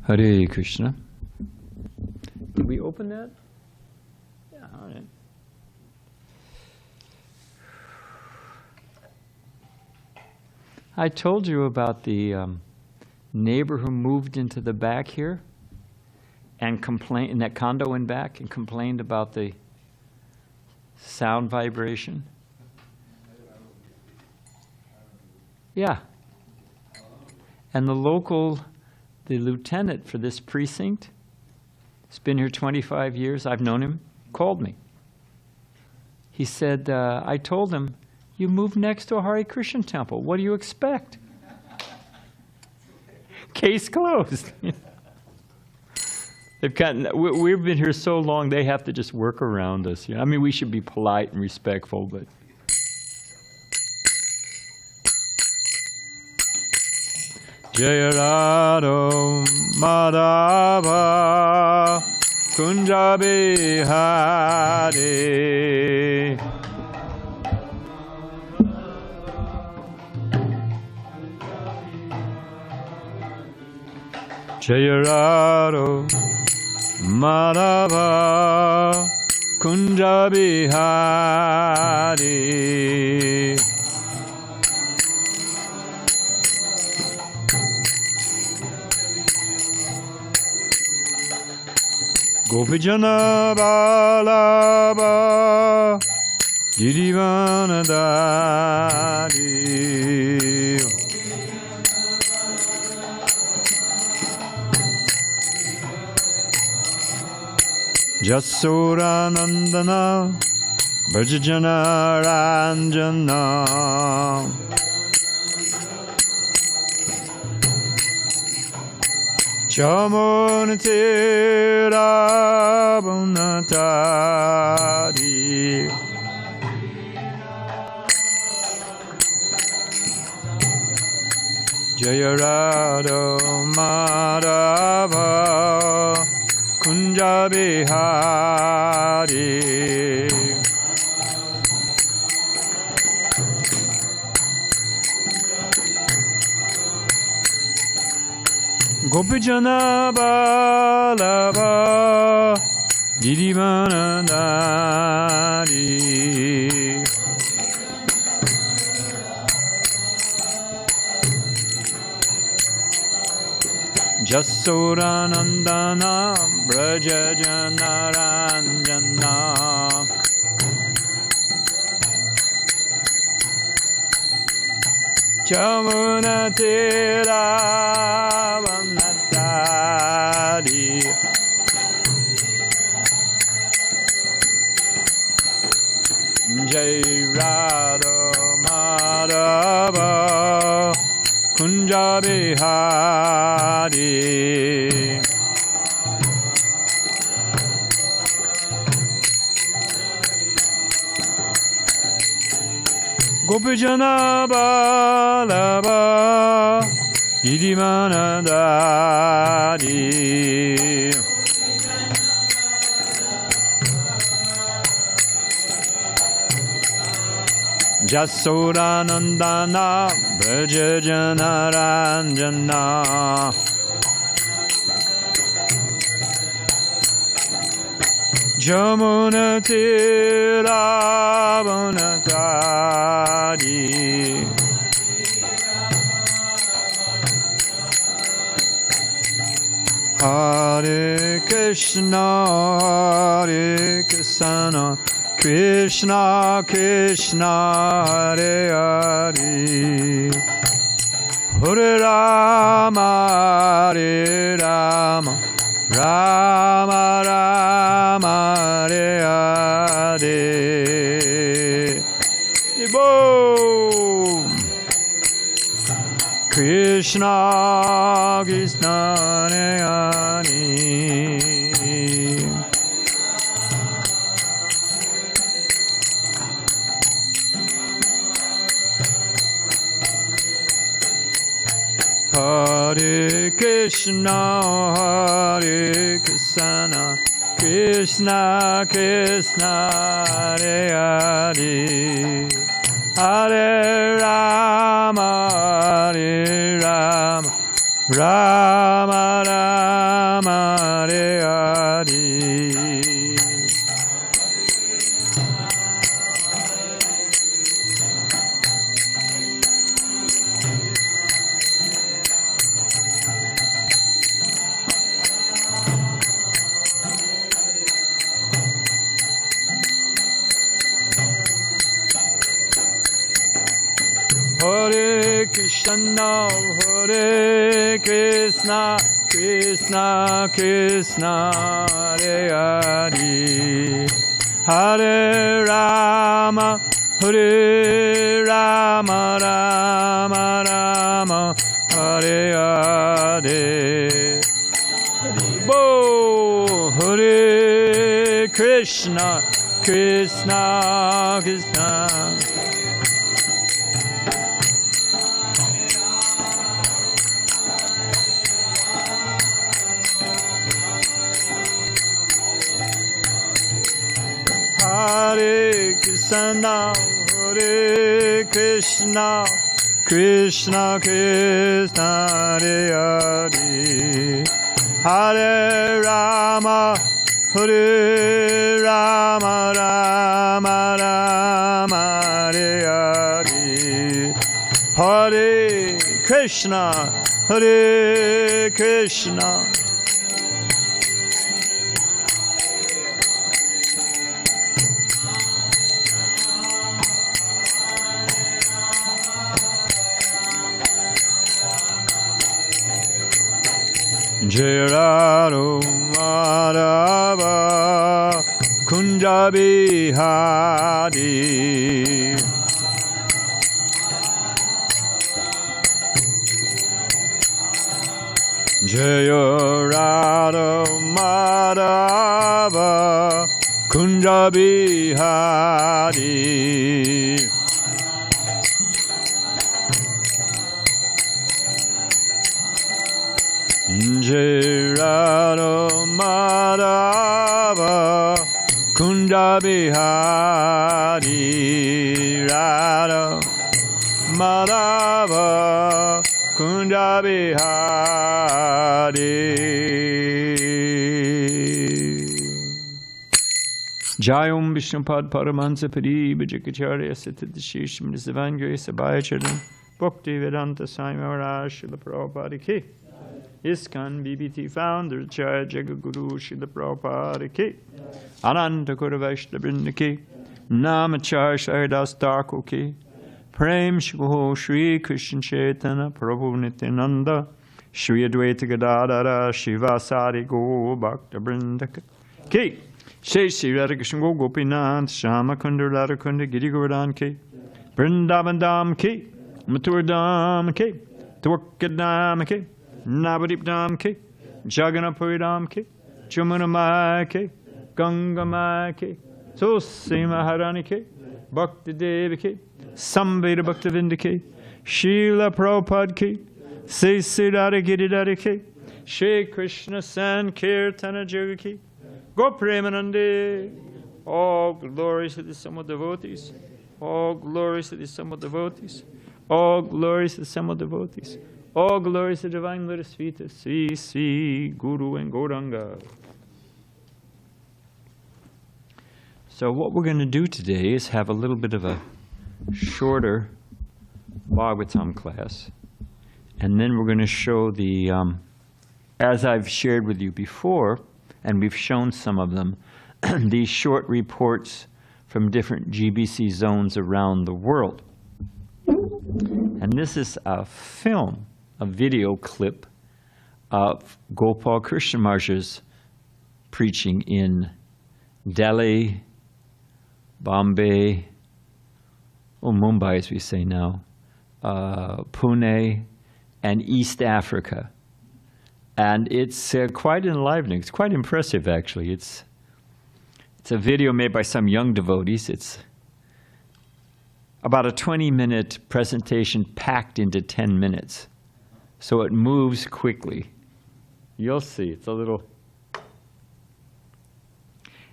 Hare Krishna. Did we open that? Yeah, all right. I told you about the neighbor who moved into the back here and complained in that condo in back and complained about the sound vibration. Yeah. And the lieutenant for this precinct, he's been here 25 years, I've known him, called me. He said, I told him, you moved next to a Hare Krishna temple. What do you expect? Case closed. We've been here so long, they have to just work around us. I mean, we should be polite and respectful, but... Jaya Radha Madhava Kunja Bihari Jaya Radha Madhava Kunja Bihari Gopijana Balaba Girivanadari Jasura Nandana Brajajana Ranjana Chamunati Rabunatari Jaya Radha Madhava Kunja Bihari Gopijana Balava Girivanadari Jasura Nandana Brajajana Ranjana Chamunati Ravanatari Jai Radha Madhava Kunja Bihari Gopijana Balava Girivanadari Jasura Nandana Brajajana Ranjana Jamunati Ravanatari Hare Krishna Hare Krishna Krishna Krishna Hare Hare Hare Rama Hare Rama Rama Rama Hare Hare Boom Krishna Krishna Hare Hare Hare Krishna, Hare Krishna, Krishna Krishna, Hare Hare, Hare Rama, Hare Rama, Rama Rama. Rama, Hare Hare. Hare Krishna, Hare Krishna, Krishna Krishna, Hare Hare, Hare Rama, Hare Rama, Rama Rama, Hare Hare. Bo, Hare Krishna, Krishna Krishna. Hare Krishna, Hare Krishna, Krishna Krishna, Hare Hare, Hare Rama, Hare Rama, Rama Rama, Hare Hare, Hare Krishna, Hare Krishna. Jai Radha Madhava Kunja Bihari, Jai Radha Madhava Kunja Bihari. Jai Radha Madhava Kunja Bihari, Radha Madhava Kunja Bihari. Jayom Vishnupad Paramahansa Pari Bhajakacharya Siddhadashish Mnisavangoya Sabhayacharan Bhakti Vedanta Swami Maharaj Srila Prabhupada Ki. ISKCON BBT founder Jaya Jagaguru Srila Prabhupada Ki. Ananta Kura Vaishnavrinda Ki. Namachar Sharidas Thakur Ki. Prem Shri Shri Krishna Chaitanya Prabhu Nityananda Shri Advaita Gadadara Shivasari Go Bhakta Vrinda Ki. Shri Shri Radha Krishna Go Gopinath Shama Kunda Radha Kunda Giri Govardhan Ki. Vrindavan Dham Ki. Mathura Dham Ki. Dwarka Ki. Navadip Dham Ki. Jagannath-puri Dham Ki. Jamuna Maya Ki. Ganga Maya Ki. Tulsi Maharani Ki. Bhakti Devi Ki. Samveda Bhakti Vinda Ki. Srila Prabhupada Ki. Sri Siddhara Giridhara Ki. Shri Krishna Sankirtana Yoga Ki. Go Premanande. All glories to the sum of devotees. All glories to the sum of devotees. All glories to the sum of devotees. All glories to divine lotus feet of Sri Sri Guru and Gauranga. So what we're going to do today is have a little bit of a shorter Bhagavatam class. And then we're going to show the, as I've shared with you before, and we've shown some of them, these short reports from different GBC zones around the world. And this is a film, a video clip of Gopal Krishna Maharaj's preaching in Delhi, Bombay, Mumbai as we say now, Pune, and East Africa. And it's quite enlivening. It's quite impressive, actually. It's a video made by some young devotees. It's about a 20-minute presentation packed into 10 minutes. So it moves quickly. You'll see. It's a little...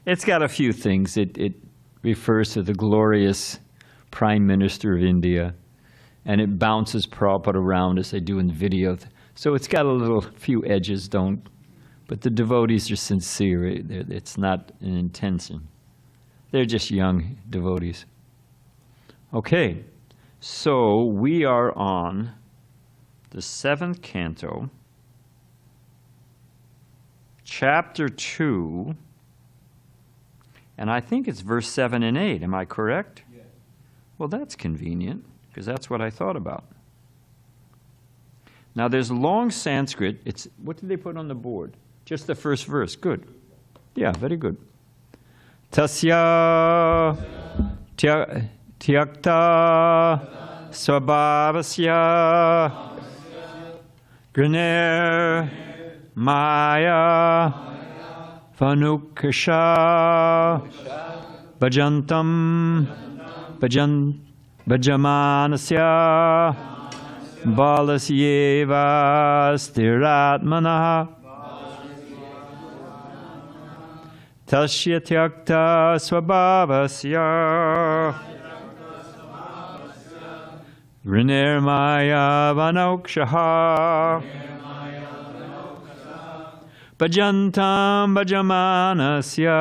It's got a few things. It refers to the glorious Prime Minister of India, and it bounces Prabhupada around as they do in the video. So it's got a few edges. Don't But the devotees are sincere. It's not an intention. They're just young devotees. Okay, so we are on the 7th canto, chapter 2, and I think it's verse 7 and 8. Am I correct? Yes. Well, that's convenient, because that's what I thought about. Now, there's long Sanskrit. What did they put on the board? Just the first verse. Good. Yeah, very good. Tasya tyakta swabhavasya graner maya vanukasha bhajantam bhajamanasya balasyeva stiratmanah tasya tyakta swabhavasya grinirmaya vanokshaha bhajantam bhajamanasya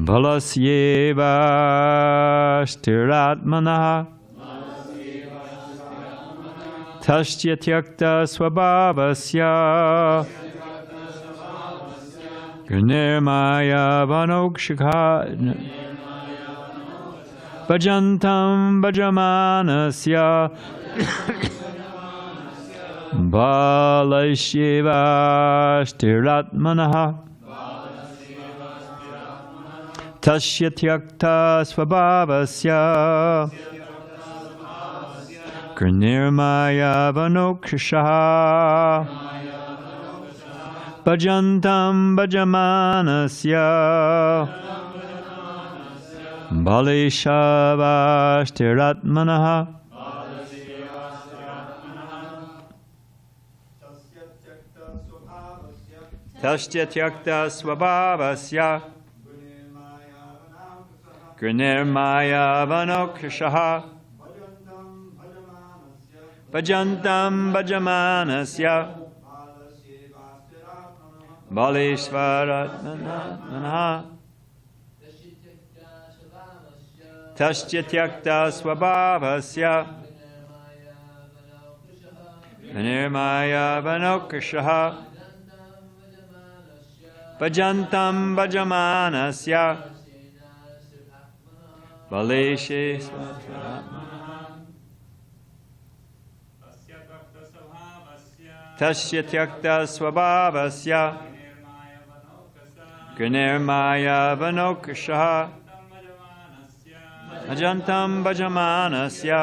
balasyeva stiratmanah tasya tyakta swabhavasya grinirmaya vanokshaha bhajantam bhajamanasya balasyeva stiratmanah tasya tyakta swabhavasya grinirmaya vanokshaha bhajantam bhajamanasya balasyeva stiratmanah tasya tyakta swabhavasya grinirmaya vanokshaha bhajantam bhajamanasya balasyeva tasya tyakta swabhavasya grinirmaya vanokshaha bhajantam bhajamanasya balasyeva tasya tyakta swabhavasya grinirmaya vanokshaha bhajantam bhajamanasya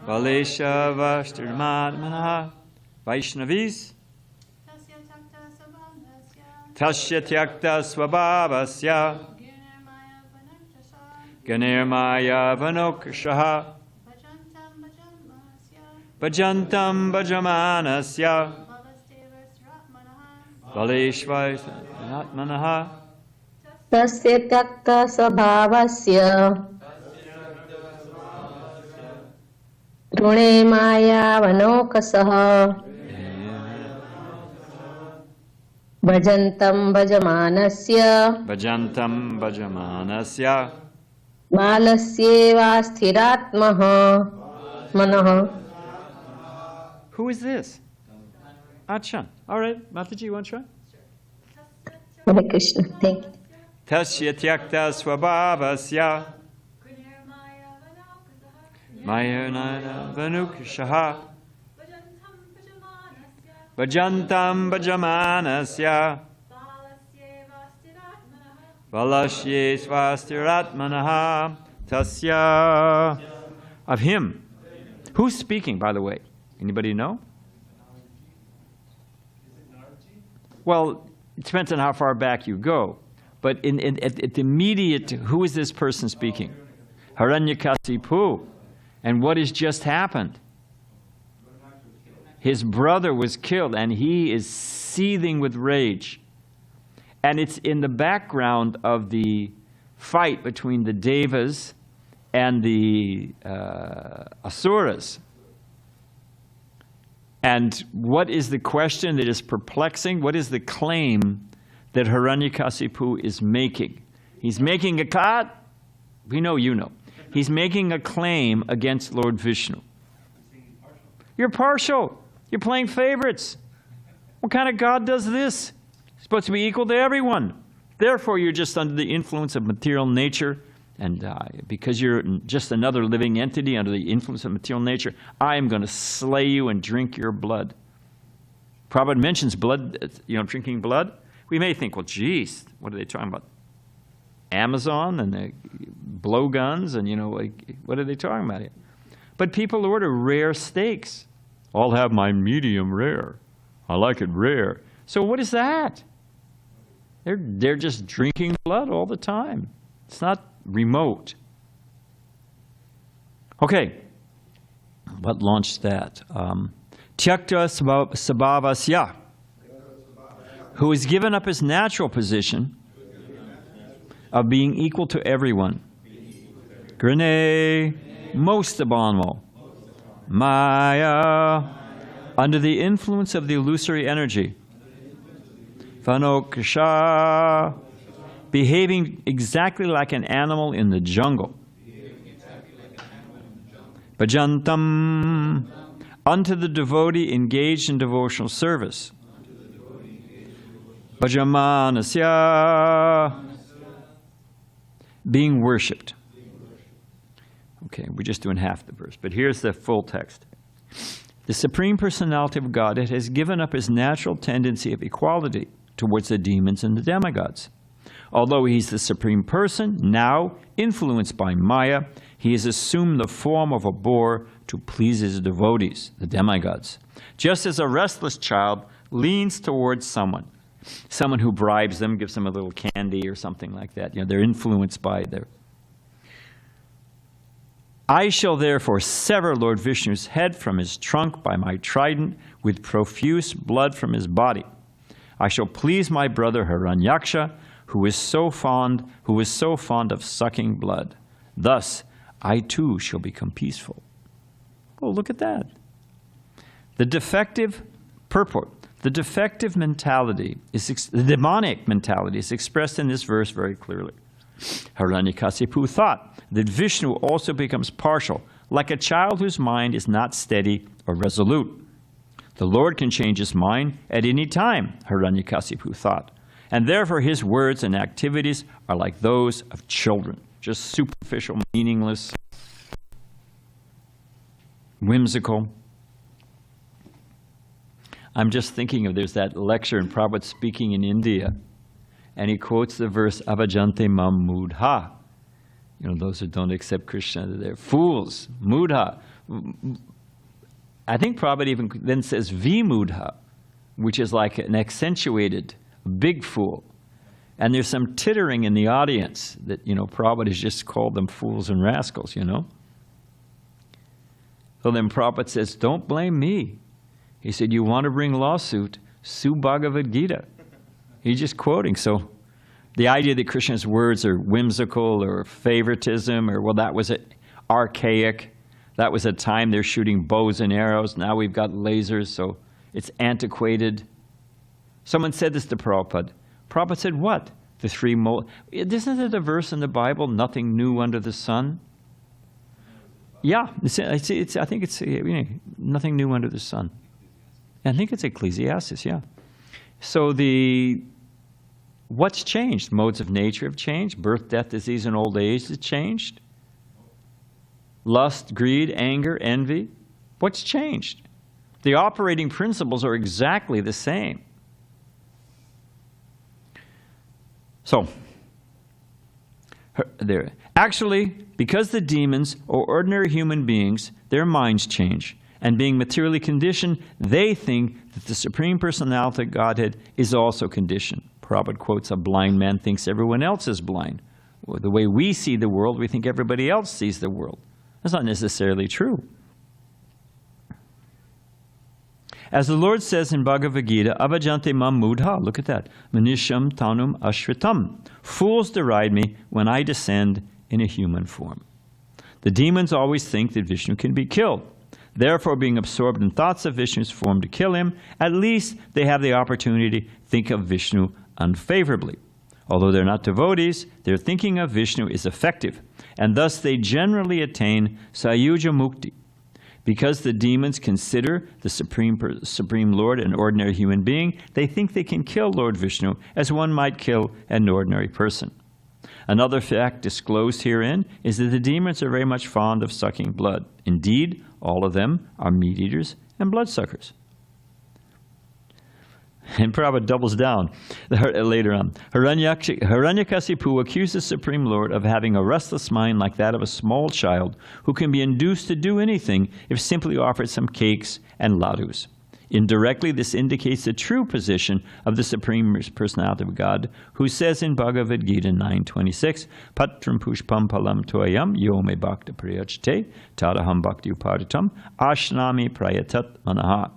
balasyeva stiratmanah. Vaishnavis. Tasya tyakta swabhavasya grinirmaya vanokshaha bhajantam bhajamanasya balasyeva stiratmanah. tasya tyakta swabhavasya grinirmaya vanokshaha bhajantam bhajamanasya balasyeva stiratmanah. Who is this? Acha. All right, Mataji, you want to try? Hare Krishna. Thank you. Tasya tyakta swabhavasya mayana vanukshaha bhajantam bhajamanasya balasyeva stiratmanah. Tasya. Of him. Who's speaking, by the way? Anybody know? Well, it depends on how far back you go. But at the immediate, who is this person speaking? Hiranyakasipu. And what has just happened? His brother was killed, and he is seething with rage. And it's in the background of the fight between the Devas and the Asuras. And what is the question that is perplexing? What is the claim that Hiranyakasipu is making? He's making a cut. We know you know. He's making a claim against Lord Vishnu. You're partial. You're playing favorites. What kind of God does this? He's supposed to be equal to everyone. Therefore, you're just under the influence of material nature. And because you're just another living entity under the influence of material nature, I am going to slay you and drink your blood. Prabhupada mentions blood, drinking blood. We may think, well, geez, what are they talking about? Amazon and the blowguns and, what are they talking about here? But people order rare steaks. I'll have my medium rare. I like it rare. So what is that? They're just drinking blood all the time. It's not remote. Okay. What launched that? Tyakta sabhavasya, who has given up his natural position of being equal to everyone. Grane, most abominable. Maya, under the influence of the illusory energy. Vanokasha, behaving exactly like an animal in the jungle. Bhajantam, unto the devotee engaged in devotional service. Bhajamanasya, being worshipped. Okay, we're just doing half the verse, but here's the full text. The Supreme Personality of Godhead has given up his natural tendency of equality towards the demons and the demigods. Although he's the Supreme Person, now, influenced by Maya, he has assumed the form of a boar to please his devotees, the demigods. Just as a restless child leans towards someone who bribes them, gives them a little candy or something like that. They're influenced by their... I shall therefore sever Lord Vishnu's head from his trunk by my trident with profuse blood from his body. I shall please my brother Hiranyaksha, who is so fond of sucking blood. Thus, I too shall become peaceful. Oh, look at that. The defective purport, the defective mentality, the demonic mentality is expressed in this verse very clearly. Hiranyakasipu thought that Vishnu also becomes partial, like a child whose mind is not steady or resolute. The Lord can change his mind at any time, Hiranyakasipu thought, and therefore his words and activities are like those of children, just superficial, meaningless, whimsical. I'm just thinking of, there's that lecture in Prabhupada speaking in India, and he quotes the verse, Avajante mam mudha. Those who don't accept Krishna, they're fools. Mudha. I think Prabhupada even then says vimudha, which is like an accentuated, big fool. And there's some tittering in the audience that, Prabhupada has just called them fools and rascals, So then Prabhupada says, don't blame me. He said, you want to bring lawsuit, sue Bhagavad Gita. He's just quoting. So the idea that Krishna's words are whimsical or favoritism, or, well, that was archaic. That was a time they're shooting bows and arrows. Now we've got lasers, so it's antiquated. Someone said this to Prabhupada. Prabhupada said, what? The three isn't it a verse in the Bible, nothing new under the sun? Yeah, I think it's nothing new under the sun. I think it's Ecclesiastes, yeah. So what's changed? Modes of nature have changed. Birth, death, disease, and old age has changed. Lust, greed, anger, envy. What's changed? The operating principles are exactly the same. So, actually, because the demons are ordinary human beings, their minds change. And being materially conditioned, they think that the Supreme Personality of Godhead is also conditioned. Prabhupada quotes, a blind man thinks everyone else is blind. Well, the way we see the world, we think everybody else sees the world. That's not necessarily true. As the Lord says in Bhagavad Gita, Avajante mam mudha, look at that, manisham tanum ashritam. Fools deride me when I descend in a human form. The demons always think that Vishnu can be killed. Therefore, being absorbed in thoughts of Vishnu's form to kill him, at least they have the opportunity to think of Vishnu unfavorably. Although they're not devotees, their thinking of Vishnu is effective, and thus they generally attain Sayuja Mukti. Because the demons consider the Supreme Lord an ordinary human being, they think they can kill Lord Vishnu as one might kill an ordinary person. Another fact disclosed herein is that the demons are very much fond of sucking blood. Indeed, all of them are meat eaters and bloodsuckers. And Prabhupada doubles down later on. Hiranyakasipu accuses Supreme Lord of having a restless mind like that of a small child who can be induced to do anything if simply offered some cakes and ladus. Indirectly, this indicates the true position of the Supreme Personality of God, who says in Bhagavad Gita 9:26, Patram pushpam palam toyam yo me bhakta priyachate tadaham bhakti upaditam ashnami prayatat manaha.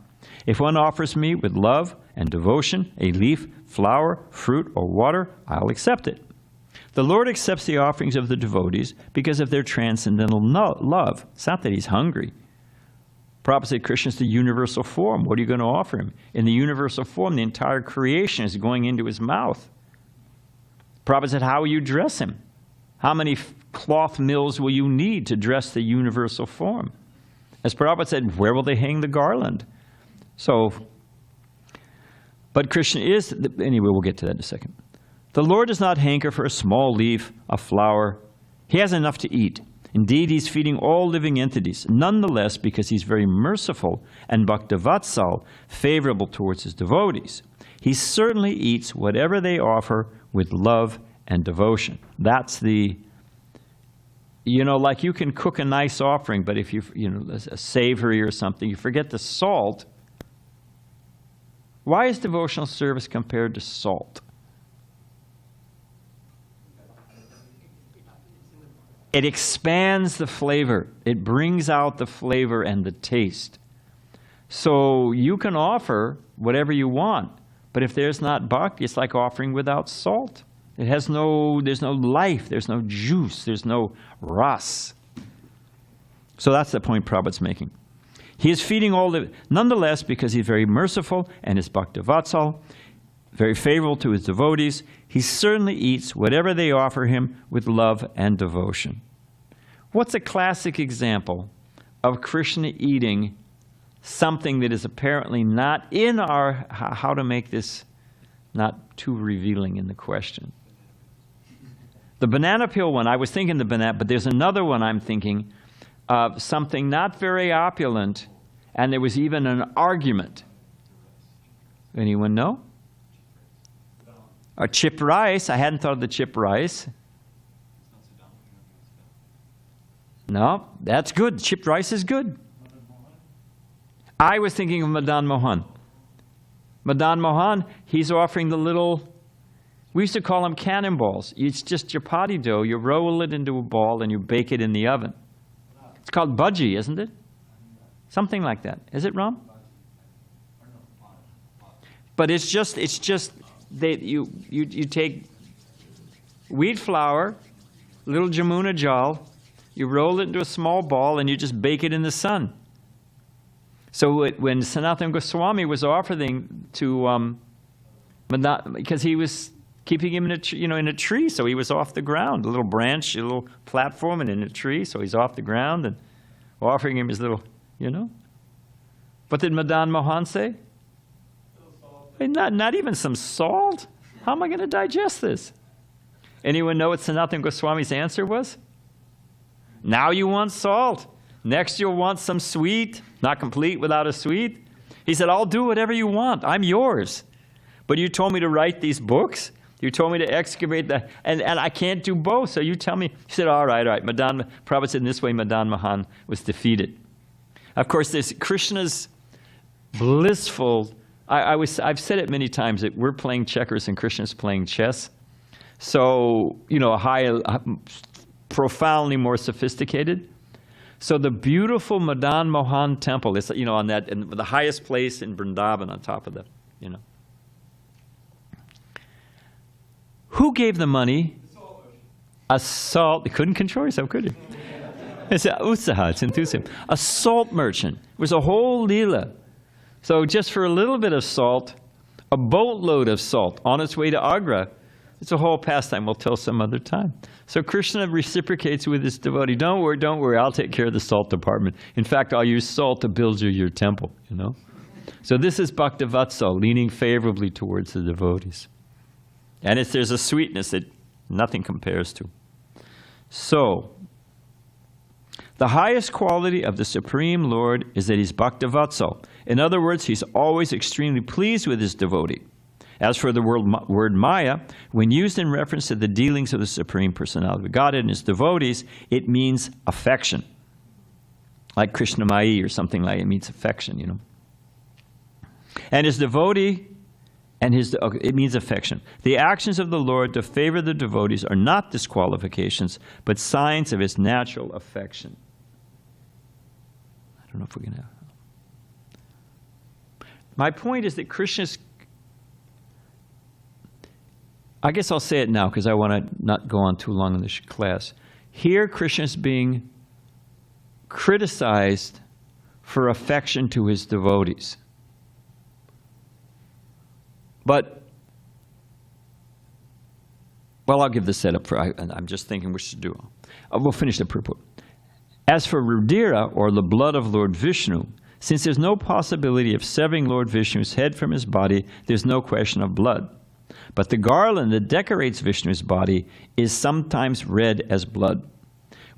If one offers me with love and devotion a leaf, flower, fruit, or water, I'll accept it. The Lord accepts the offerings of the devotees because of their transcendental love. It's not that he's hungry. Prabhupada said Krishna is the universal form. What are you going to offer him? In the universal form, the entire creation is going into his mouth. Prabhupada said, how will you dress him? How many cloth mills will you need to dress the universal form? As Prabhupada said, where will they hang the garland? So, but Krishna is, anyway, we'll get to that in a second. The Lord does not hanker for a small leaf, a flower. He has enough to eat. Indeed, he's feeding all living entities. Nonetheless, because he's very merciful and Bhaktavatsal, favorable towards his devotees, he certainly eats whatever they offer with love and devotion. That's the, like you can cook a nice offering, but if a savory or something, you forget the salt. Why is devotional service compared to salt? It expands the flavor. It brings out the flavor and the taste. So you can offer whatever you want, but if there's not bhakti, it's like offering without salt. There's no life, there's no juice, there's no ras. So that's the point Prabhupada's making. He is feeding all the, nonetheless, because he's very merciful and is Bhaktavatsal, very favorable to his devotees, he certainly eats whatever they offer him with love and devotion. What's a classic example of Krishna eating something that is apparently not in our, how to make this not too revealing in the question? The banana peel one, I was thinking the banana, but there's another one I'm thinking of, something not very opulent, and there was even an argument. Anyone know? Or chip rice. I hadn't thought of the chip rice. No, that's good. Chipped rice is good. I was thinking of Madan Mohan. Madan Mohan, he's offering the little, we used to call them cannonballs. It's just chapati dough. You roll it into a ball and you bake it in the oven. It's called bhaji, isn't it? Something like that. Is it, Ram? But it's just you take wheat flour, little jamuna jal, you roll it into a small ball, and you just bake it in the sun. So when Sanatana Goswami was offering to, because he was keeping him in a tree, so he was off the ground, a little branch, a little platform, and in a tree, so he's off the ground, and offering him his little, What did Madan Mohan say? Not even some salt? How am I going to digest this? Anyone know what Sanatana Goswami's answer was? Now you want salt. Next you'll want some sweet. Not complete without a sweet. He said, I'll do whatever you want. I'm yours. But you told me to write these books. You told me to excavate that. And I can't do both. So you tell me. He said, all right. Prabhupada said in this way Madan Mohan was defeated. Of course, there's Krishna's blissful. I've said it many times that we're playing checkers and Krishna's playing chess. So, profoundly more sophisticated. So the beautiful Madan Mohan temple is, on that, in the highest place in Vrindavan on top of the, Who gave the money? A salt. You couldn't control yourself, could you? It's utsaha, it's enthusiasm. A salt merchant It was a whole Leela. So just for a little bit of salt, a boatload of salt on its way to Agra, it's a whole pastime. We'll tell some other time. So Krishna reciprocates with his devotee. Don't worry, I'll take care of the salt department. In fact, I'll use salt to build you your temple, you know. So this is Bhaktivatsal, leaning favorably towards the devotees. And there's a sweetness that nothing compares to. So, the highest quality of the Supreme Lord is that he's Bhaktivatsal. In other words, he's always extremely pleased with his devotee. As for the word Maya, when used in reference to the dealings of the Supreme Personality of Godhead and his devotees, it means affection. Like Krishna Mai or something like it means affection, you know. And his devotee, it means affection. The actions of the Lord to favor the devotees are not disqualifications, but signs of his natural affection. I don't know if we're going to... My point is that Krishna's... I guess I'll say it now because I want to not go on too long in this class. Here, Krishna's being criticized for affection to his devotees. But, well, I'll give the setup for, I'm just thinking we should do. We'll finish the purport. As for Rudira, or the blood of Lord Vishnu, since there's no possibility of severing Lord Vishnu's head from his body, there's no question of blood. But the garland that decorates Vishnu's body is sometimes red as blood.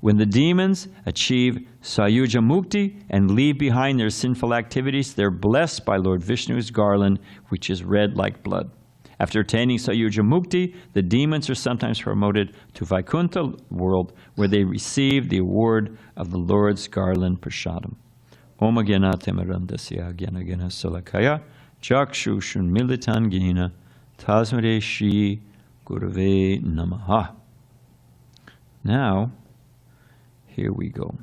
When the demons achieve Sayuja Mukti and leave behind their sinful activities, they're blessed by Lord Vishnu's garland, which is red like blood. After attaining Sayuja Mukti, the demons are sometimes promoted to Vaikuntha world, where they receive the award of the Lord's garland prasadam. Om Agena Temarandasya Agena Gena Salakaya Chakshushun Militan Gena Tasmade Shri Gurave Namaha. Now, here we go.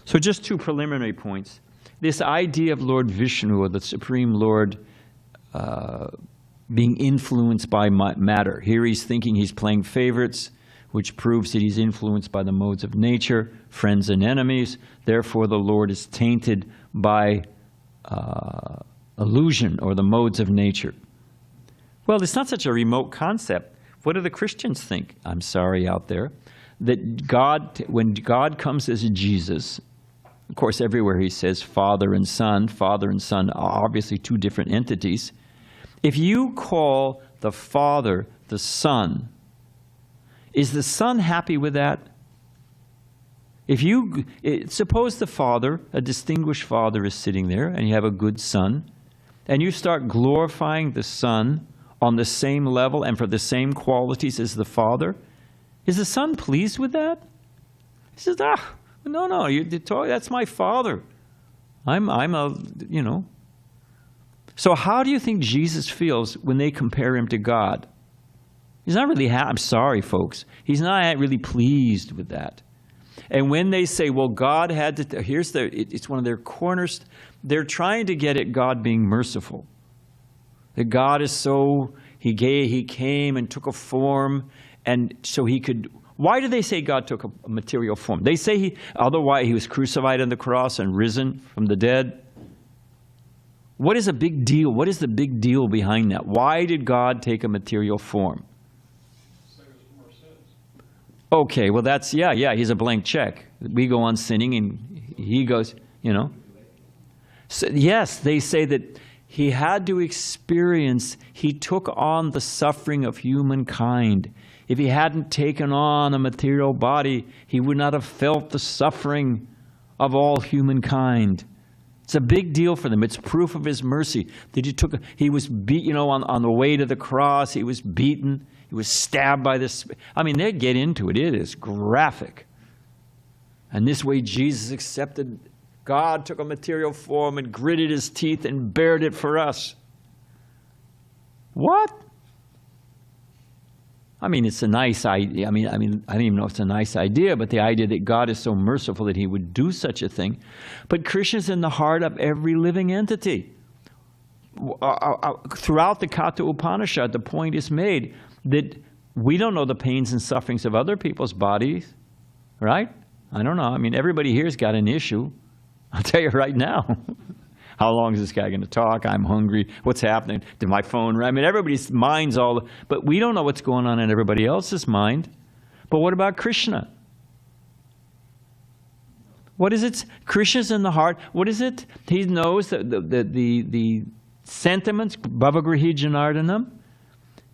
So just two preliminary points. This idea of Lord Vishnu, or the Supreme Lord, being influenced by matter. Here he's thinking he's playing favorites, which proves that he's influenced by the modes of nature, friends and enemies. Therefore, the Lord is tainted by illusion, or the modes of nature. Well, it's not such a remote concept. What do the Christians think? I'm sorry out there. That God, when God comes as Jesus, of course everywhere he says Father and Son are obviously two different entities. If you call the Father the Son, is the Son happy with that? Suppose the Father, a distinguished Father, is sitting there and you have a good Son, and you start glorifying the Son on the same level and for the same qualities as the Father, is the Son pleased with that? He says, no, that's my Father. I'm a, you know. So how do you think Jesus feels when they compare him to God? He's not really I'm sorry, folks. He's not really pleased with that. And when they say, well, God had to, it's one of their corners, they're trying to get at God being merciful. That God is so, he came and took a form, and so he could, why do they say God took a material form? They say otherwise he was crucified on the cross and risen from the dead. What is a big deal? What is the big deal behind that? Why did God take a material form? Okay, well that's, yeah, he's a blank check. We go on sinning and he goes, you know. So, yes, they say that he had to experience, he took on the suffering of humankind. If he hadn't taken on a material body, he would not have felt the suffering of all humankind. It's a big deal for them. It's proof of his mercy that he was beat, on the way to the cross, he was beaten, he was stabbed by this. I mean, they get into it. It is graphic. And this way Jesus accepted, God took a material form and gritted his teeth and bared it for us. What? I mean, it's a nice idea. I mean, I don't even know if it's a nice idea, but the idea that God is so merciful that he would do such a thing. But Krishna's in the heart of every living entity. Throughout the Katha Upanishad, the point is made that we don't know the pains and sufferings of other people's bodies, right? I don't know. I mean, everybody here's got an issue. I'll tell you right now. How long is this guy going to talk? I'm hungry. What's happening? Did my phone ring? I mean, everybody's mind's all, but we don't know what's going on in everybody else's mind. But what about Krishna? What is it? Krishna's in the heart. What is it? He knows the sentiments, bhavagrihi janardanam.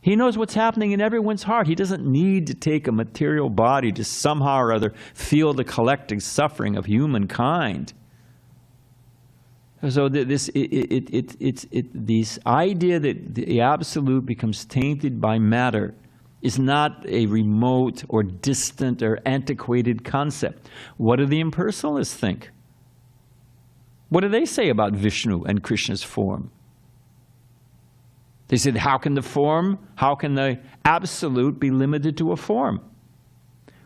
He knows what's happening in everyone's heart. He doesn't need to take a material body to somehow or other feel the collective suffering of humankind. So this idea that the absolute becomes tainted by matter is not a remote or distant or antiquated concept. What do the impersonalists think? What do they say about Vishnu and Krishna's form? They said, how can the absolute be limited to a form?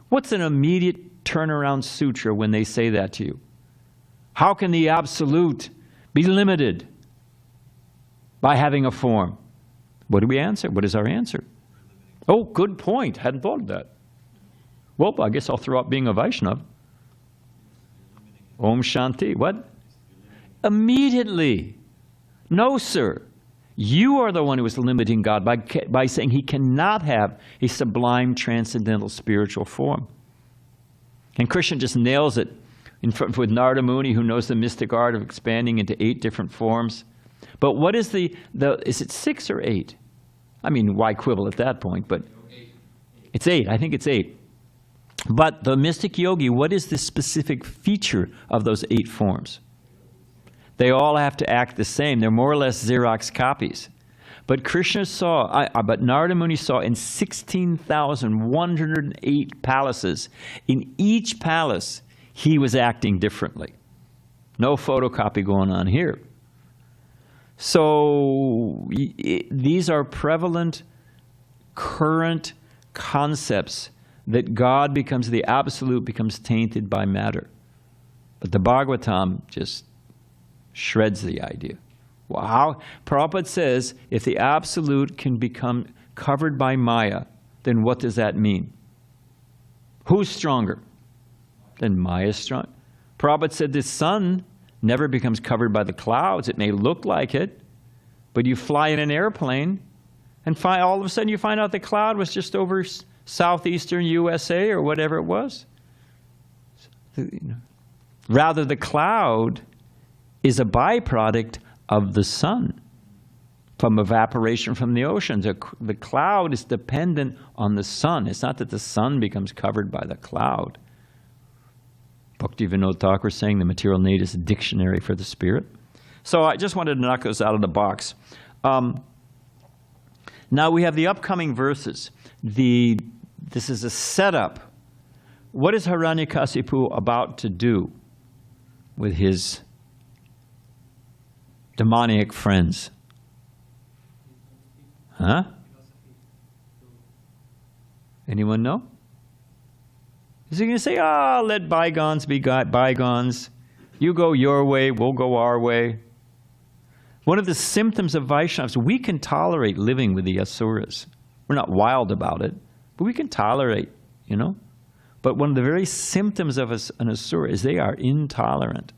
What's an immediate turnaround sutra when they say that to you? How can the absolute be limited by having a form? What do we answer? What is our answer? Oh, good point. Hadn't thought of that. Well, I guess I'll throw up being a Vaishnava. Om Shanti. What? Immediately. No, sir. You are the one who is limiting God by saying he cannot have a sublime, transcendental, spiritual form. And Krishna just nails it with Narada Muni, who knows the mystic art of expanding into 8 different forms. But what is is it 6 or 8? I mean, why quibble at that point? But it's 8. I think it's 8. But the mystic yogi, what is the specific feature of those 8 forms? They all have to act the same. They're more or less Xerox copies. But Krishna saw, but Narada Muni saw in 16,108 palaces. In each palace, he was acting differently. No photocopy going on here. So these are prevalent, current concepts that God becomes, the absolute becomes tainted by matter. But the Bhagavatam just shreds the idea. Wow. Prabhupada says, if the absolute can become covered by Maya, then what does that mean? Who's stronger? Then Maya is strong. Prabhupada said the sun never becomes covered by the clouds. It may look like it, but you fly in an airplane and all of a sudden you find out the cloud was just over southeastern USA or whatever it was. Rather, the cloud is a byproduct of the sun from evaporation from the oceans. The cloud is dependent on the sun. It's not that the sun becomes covered by the cloud. Bhakti Vinod Thakur saying the material need is a dictionary for the spirit. So I just wanted to knock those out of the box. Now we have the upcoming verses. This is a setup. What is Hiranyakasipu about to do with his demoniac friends? Huh? Anyone know? Is he going to say, let bygones be bygones. You go your way, we'll go our way. One of the symptoms of Vaishnavas, we can tolerate living with the Asuras. We're not wild about it, but we can tolerate, you know. But one of the very symptoms of an Asura is they are intolerant.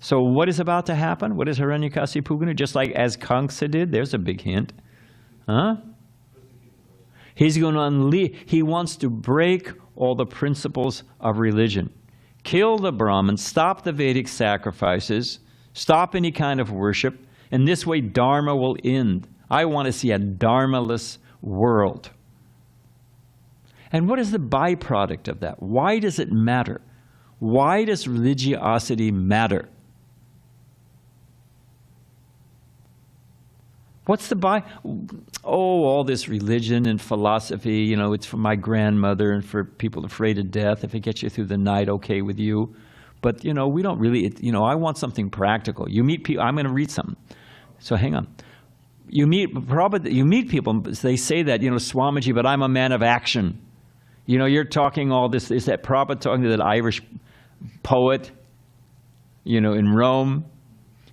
So what is about to happen? What is Hiranyakasipu going to do? Just like as Kamsa did, there's a big hint. Huh? He's going to unleash, he wants to break all the principles of religion. Kill the Brahmins, stop the Vedic sacrifices, stop any kind of worship, and this way Dharma will end. I want to see a Dharma-less world. And what is the byproduct of that? Why does it matter? Why does religiosity matter? What's the all this religion and philosophy, you know, it's for my grandmother and for people afraid of death. If it gets you through the night, okay with you. But, you know, we don't really, you know, I want something practical. You meet people, I'm going to read something. So hang on. You meet people, they say that, you know, Swamiji, but I'm a man of action. You know, you're talking all this, is that Prabhupada talking to that Irish poet, you know, in Rome?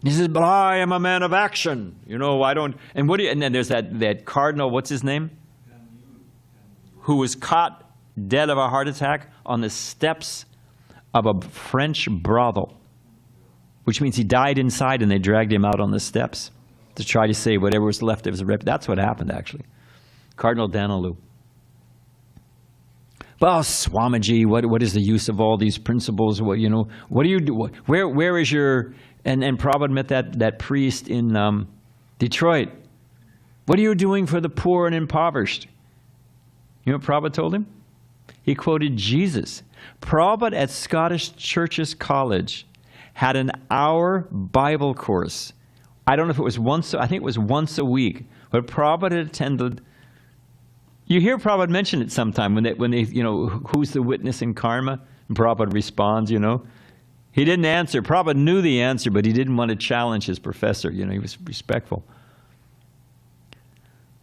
He says, but I am a man of action. You know, I don't, and and then there's that cardinal, what's his name? Who was caught dead of a heart attack on the steps of a French brothel. which means he died inside and they dragged him out on the steps to try to say whatever was left of his rep. That's what happened, actually. Cardinal Danilou. Well, Swamiji, what is the use of all these principles? What do you do? Where is your... And Prabhupada met that priest in Detroit. What are you doing for the poor and impoverished? You know what Prabhupada told him? He quoted Jesus. Prabhupada at Scottish Churches College had an hour Bible course. I don't know if it was I think it was once a week. But Prabhupada attended. You hear Prabhupada mention it sometime when they who's the witness in karma? And Prabhupada responds, He didn't answer. Prabhupada knew the answer, but he didn't want to challenge his professor. He was respectful.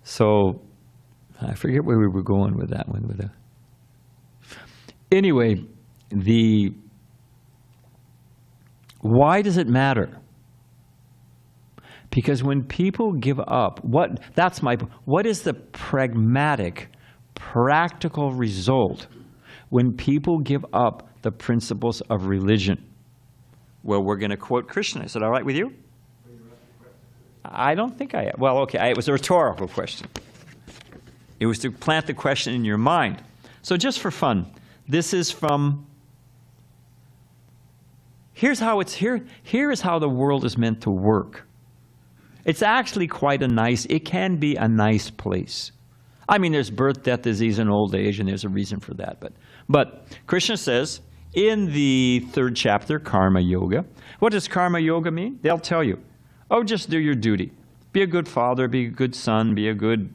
So, I forget where we were going with that one. Anyway, why does it matter? Because when people give up, what is the pragmatic, practical result when people give up the principles of religion? Well, we're going to quote Krishna. Is it all right with you? I don't think I... Well, okay, it was a rhetorical question. It was to plant the question in your mind. So just for fun, this is from... Here is how the world is meant to work. It's actually quite it can be a nice place. I mean, there's birth, death, disease, and old age, and there's a reason for that. But Krishna says, in the 3rd chapter, Karma Yoga, what does Karma Yoga mean? They'll tell you, just do your duty. Be a good father, be a good son, be a good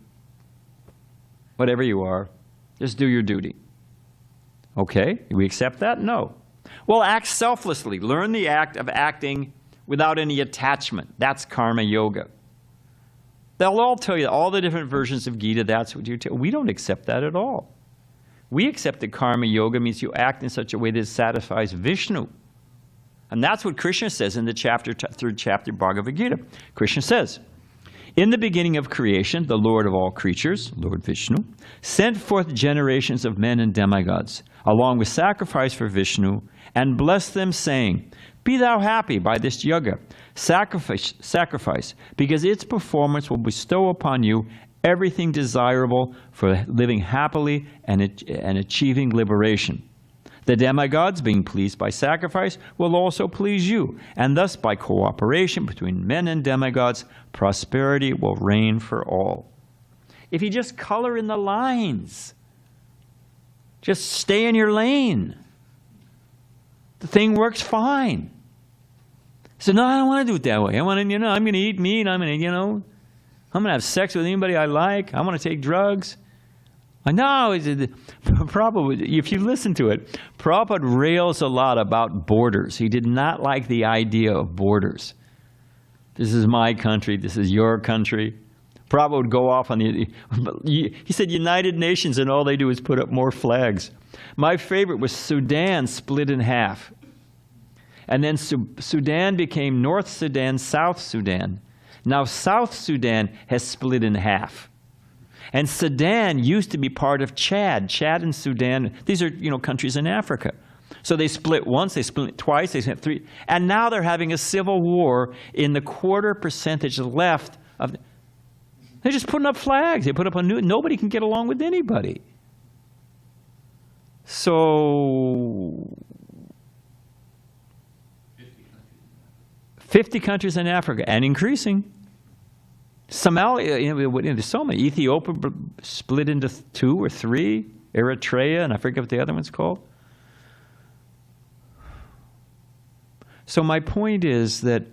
whatever you are. Just do your duty. Okay, we accept that? No. Well, act selflessly. Learn the act of acting without any attachment. That's Karma Yoga. They'll all tell you, all the different versions of Gita, that's what you tell. We don't accept that at all. We accept that Karma Yoga means you act in such a way that satisfies Vishnu. And that's what Krishna says in the 3rd chapter Bhagavad Gita. Krishna says, in the beginning of creation, the Lord of all creatures, Lord Vishnu, sent forth generations of men and demigods, along with sacrifice for Vishnu, and blessed them, saying, be thou happy by this yoga, sacrifice, because its performance will bestow upon you everything desirable for living happily and achieving liberation. The demigods, being pleased by sacrifice, will also please you, and thus by cooperation between men and demigods, prosperity will reign for all. If you just color in the lines, just stay in your lane, the thing works fine. So no, I don't want to do it that way. I want to, I'm going to eat meat. I'm going to have sex with anybody I like. I want to take drugs. No, Prabhupada, if you listen to it, Prabhupada rails a lot about borders. He did not like the idea of borders. This is my country. This is your country. Prabhupada would go off on he said United Nations, and all they do is put up more flags. My favorite was Sudan split in half. And then Sudan became North Sudan, South Sudan. Now South Sudan has split in half. And Sudan used to be part of Chad. Chad and Sudan, these are, countries in Africa. So they split once, they split twice, they split 3. And now they're having a civil war in the 0.25% left of... They're just putting up flags. They put up nobody can get along with anybody. So... 50 countries in Africa, and increasing. Somalia, there's so many. Ethiopia split into 2 or 3. Eritrea, and I forget what the other one's called. So my point is that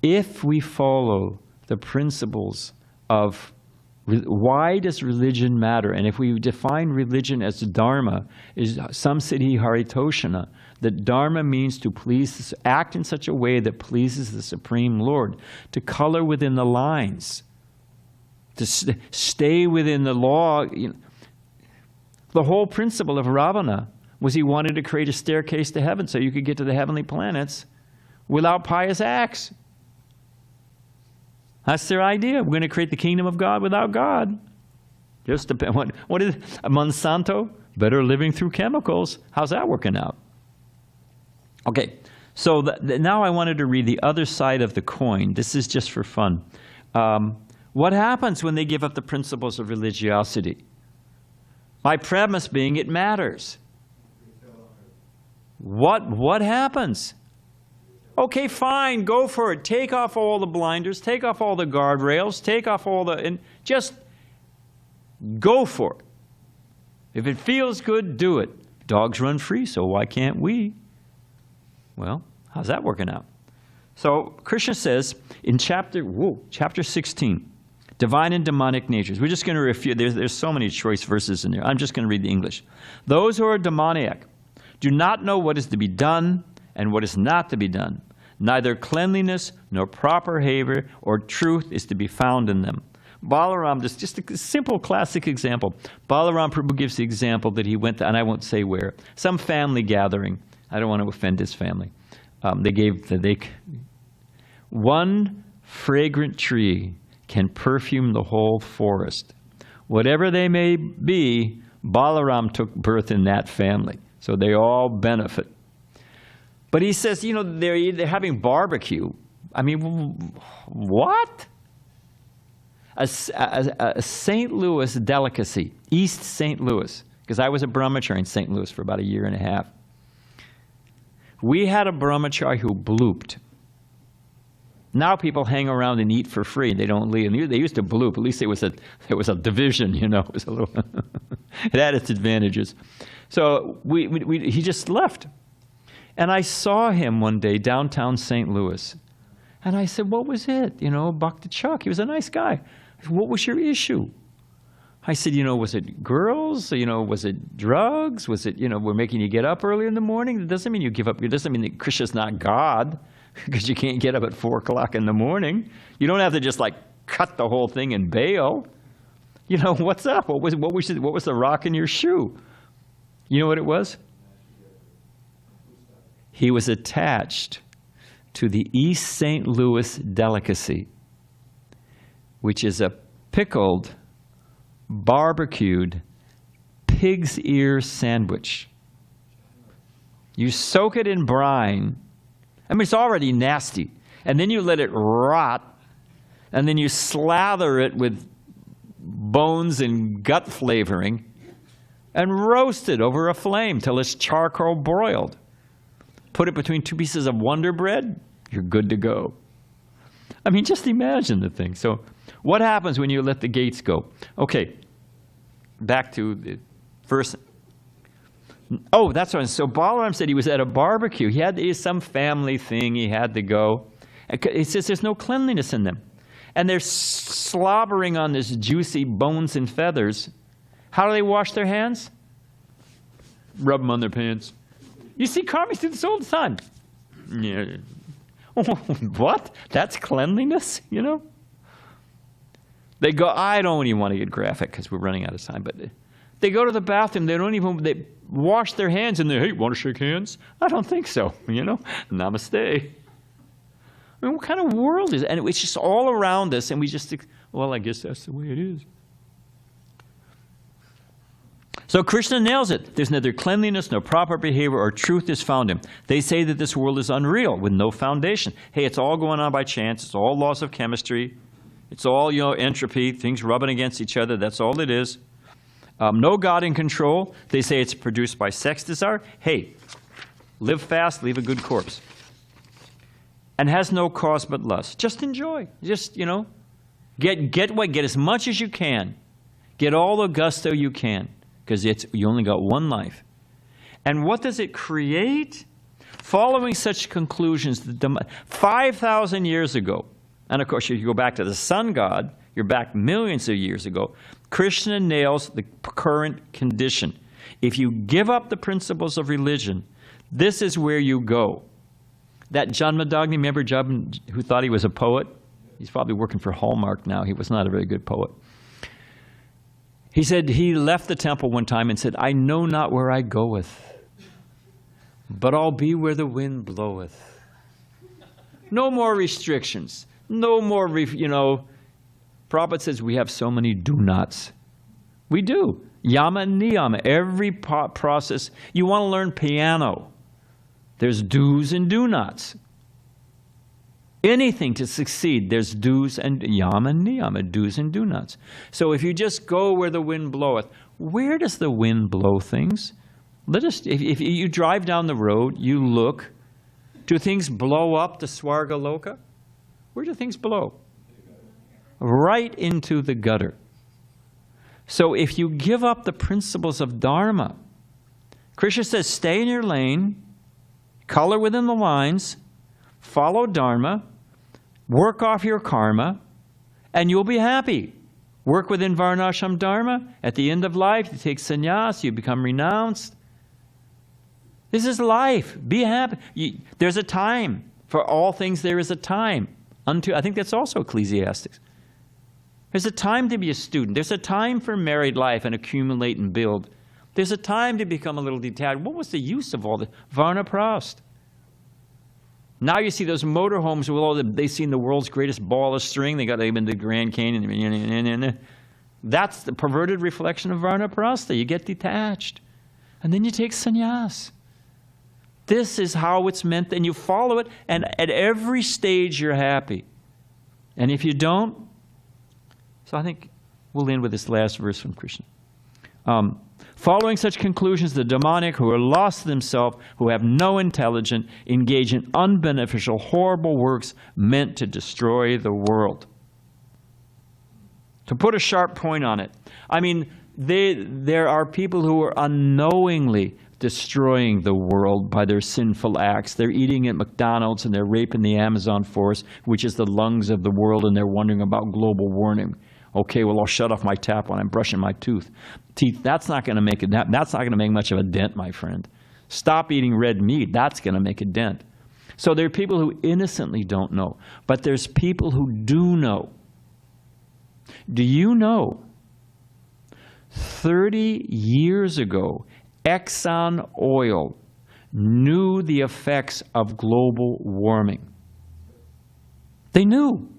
if we follow the principles of why does religion matter, and if we define religion as Dharma, is samsiddhi haritoshana, that Dharma means to act in such a way that pleases the Supreme Lord, to color within the lines, to stay within the law. The whole principle of Ravana was he wanted to create a staircase to heaven so you could get to the heavenly planets without pious acts. That's their idea. We're going to create the kingdom of God without God. Just what is Monsanto? Better living through chemicals. How's that working out? Okay, So now I wanted to read the other side of the coin. This is just for fun. What happens when they give up the principles of religiosity? My premise being it matters. What happens? Okay, fine, go for it. Take off all the blinders, take off all the guardrails, take off all the, and just go for it. If it feels good, do it. Dogs run free, so why can't we? Well, how's that working out? So Krishna says in chapter 16, divine and demonic natures. We're just going to refute, there's so many choice verses in there. I'm just going to read the English. Those who are demoniac do not know what is to be done and what is not to be done. Neither cleanliness nor proper behavior or truth is to be found in them. Balaram, just a simple classic example. Balaram Prabhu gives the example that he went to, and I won't say where, some family gathering. I don't want to offend his family. One fragrant tree can perfume the whole forest. Whatever they may be, Balaram took birth in that family. So they all benefit. But he says, they're having barbecue. I mean, what? A St. Louis delicacy, East St. Louis, because I was a brahmachari in St. Louis for about 1.5 years. We had a brahmachari who blooped. Now people hang around and eat for free. They don't leave. They used to bloop. At least it was a division, It was a little. It had its advantages. So he just left. And I saw him one day downtown St. Louis. And I said, what was it? Bhakti Chuck. He was a nice guy. I said, what was your issue? I said, was it girls? Was it drugs? Was it, we're making you get up early in the morning? It doesn't mean you give up. It doesn't mean that Krishna's not God, because you can't get up at 4 o'clock in the morning. You don't have to just cut the whole thing and bail. What's up? What was the rock in your shoe? You know what it was? He was attached to the East St. Louis delicacy, which is a pickled, barbecued pig's ear sandwich. You soak it in brine. I mean, it's already nasty. And then you let it rot, and then you slather it with bones and gut flavoring, and roast it over a flame till it's charcoal broiled. Put it between 2 pieces of Wonder Bread, you're good to go. I mean, just imagine the thing. So what happens when you let the gates go? Okay, back to the first. Oh, that's right. So Balaram said he was at a barbecue. He had some family thing. He had to go. It says there's no cleanliness in them. And they're slobbering on this juicy bones and feathers. How do they wash their hands? Rub them on their pants. You see karmis do this all the time. Yeah. What? That's cleanliness, They go, I don't even want to get graphic because we're running out of time, but they go to the bathroom, they wash their hands and hey, want to shake hands? I don't think so, Namaste. I mean, what kind of world is it? And it's just all around us and we just, well, I guess that's the way it is. So Krishna nails it. There's neither cleanliness, nor proper behavior, or truth is found in him. They say that this world is unreal, with no foundation. Hey, it's all going on by chance. It's all laws of chemistry. It's all, entropy, things rubbing against each other. That's all it is. No God in control. They say it's produced by sex desire. Hey, live fast, leave a good corpse. And has no cause but lust. Just enjoy. Just, get as much as you can. Get all the gusto you can. Because you only got one life. And what does it create? Following such conclusions, 5,000 years ago, and of course, if you go back to the sun god, you're back millions of years ago, Krishna nails the current condition. If you give up the principles of religion, this is where you go. That Janmadagni, remember Jabin, who thought he was a poet? He's probably working for Hallmark now. He was not a very good poet. He said he left the temple one time and said, I know not where I goeth, but I'll be where the wind bloweth. No more restrictions. No more, Prabhupada says we have so many do-nots. We do. Yama and niyama. Every process. You want to learn piano. There's do's and do nots. Anything to succeed, there's do's and yama and niyama, do's and do nots. So if you just go where the wind bloweth, where does the wind blow things? If you drive down the road, you look, do things blow up the Swargaloka? Where do things blow? Right into the gutter. So if you give up the principles of Dharma, Krishna says, stay in your lane, color within the lines, follow Dharma, work off your karma, and you'll be happy. Work within Varnashram Dharma. At the end of life, you take sannyas, you become renounced. This is life. Be happy. There's a time. For all things there is a time. I think that's also Ecclesiastes. There's a time to be a student. There's a time for married life and accumulate and build. There's a time to become a little detached. What was the use of all the Varnaprast? Now you see those motorhomes with all they've seen the world's greatest ball of string. They've been to the Grand Canyon. That's the perverted reflection of Varnaprastha. You get detached. And then you take sannyas. This is how it's meant, and you follow it, and at every stage you're happy. And if you don't, so I think we'll end with this last verse from Krishna. Following such conclusions, the demonic who are lost to themselves, who have no intelligence, engage in unbeneficial, horrible works meant to destroy the world. To put a sharp point on it, I mean, there are people who are unknowingly destroying the world by their sinful acts. They're eating at McDonald's and they're raping the Amazon forest, which is the lungs of the world, and they're wondering about global warming. Okay, well, I'll shut off my tap when I'm brushing my teeth. That's not going to make that's not going to make much of a dent, my friend. Stop eating red meat. That's going to make a dent. So there are people who innocently don't know, but there's people who do know. Do you know 30 years ago, Exxon Oil knew the effects of global warming? They knew.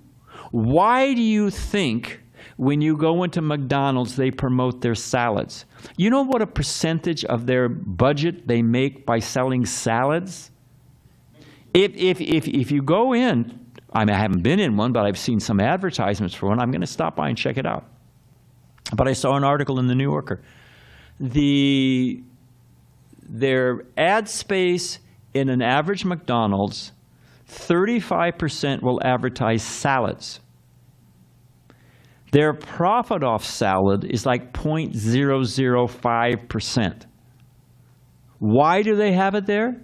Why do you think when you go into McDonald's, they promote their salads? You know what a percentage of their budget they make by selling salads? If you go in, I haven't been in one, but I've seen some advertisements for one. I'm going to stop by and check it out. But I saw an article in the New Yorker. Their ad space in an average McDonald's, 35% will advertise salads. Their profit off salad is like 0.005%. Why do they have it there?